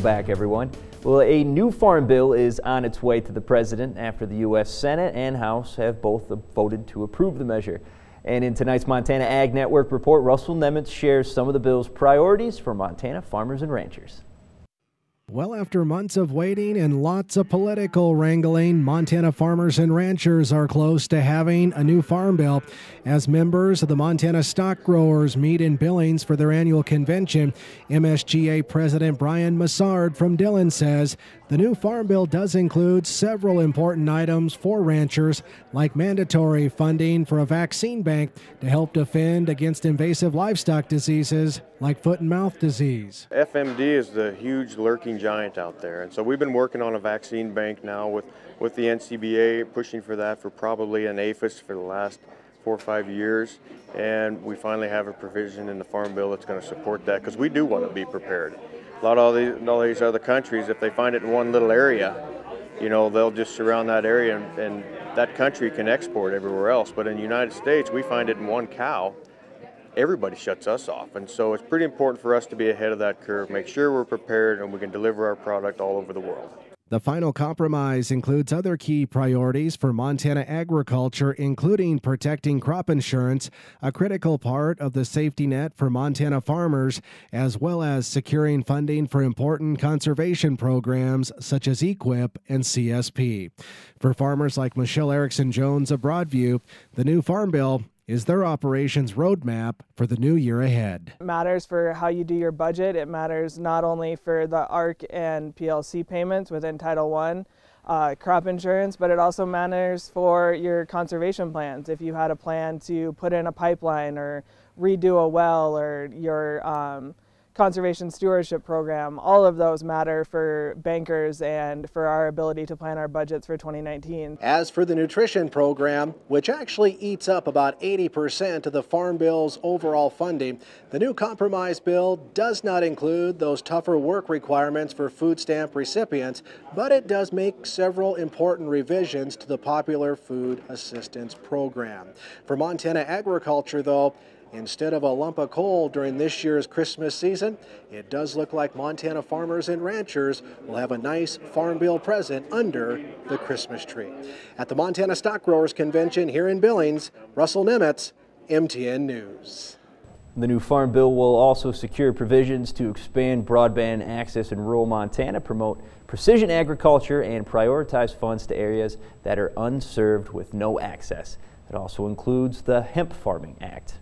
Welcome back, everyone. Well, a new farm bill is on its way to the president after the U.S. Senate and House have both voted to approve the measure. And in tonight's Montana Ag Network report, Russell Nemitz shares some of the bill's priorities for Montana farmers and ranchers. Well, after months of waiting and lots of political wrangling, Montana farmers and ranchers are close to having a new farm bill. As members of the Montana stock growers meet in Billings for their annual convention, MSGA President Brian Massard from Dillon says the new farm bill does include several important items for ranchers, like mandatory funding for a vaccine bank to help defend against invasive livestock diseases like foot and mouth disease. FMD is the huge lurking giant out there, and so we've been working on a vaccine bank now with the NCBA, pushing for that for probably an APHIS for the last 4 or 5 years, and we finally have a provision in the farm bill that's going to support that, because we do want to be prepared. A lot of all these other countries, if they find it in one little area, you know, they'll just surround that area and that country can export everywhere else. But in the United States, we find it in one cow, everybody shuts us off. And so it's pretty important for us to be ahead of that curve, make sure we're prepared and we can deliver our product all over the world. The final compromise includes other key priorities for Montana agriculture, including protecting crop insurance, a critical part of the safety net for Montana farmers, as well as securing funding for important conservation programs such as EQIP and CSP. For farmers like Michelle Erickson-Jones of Broadview, the new farm bill is their operations roadmap for the new year ahead. It matters for how you do your budget. It matters not only for the ARC and PLC payments within Title I crop insurance, but it also matters for your conservation plans. If you had a plan to put in a pipeline or redo a well or your conservation stewardship program, all of those matter for bankers and for our ability to plan our budgets for 2019. As for the nutrition program, which actually eats up about 80% of the Farm Bill's overall funding, the new compromise bill does not include those tougher work requirements for food stamp recipients, but it does make several important revisions to the popular food assistance program. For Montana agriculture, though, instead of a lump of coal during this year's Christmas season, it does look like Montana farmers and ranchers will have a nice farm bill present under the Christmas tree. At the Montana Stock Growers Convention here in Billings, Russell Nemitz, MTN News. The new farm bill will also secure provisions to expand broadband access in rural Montana, promote precision agriculture, and prioritize funds to areas that are unserved with no access. It also includes the Hemp Farming Act.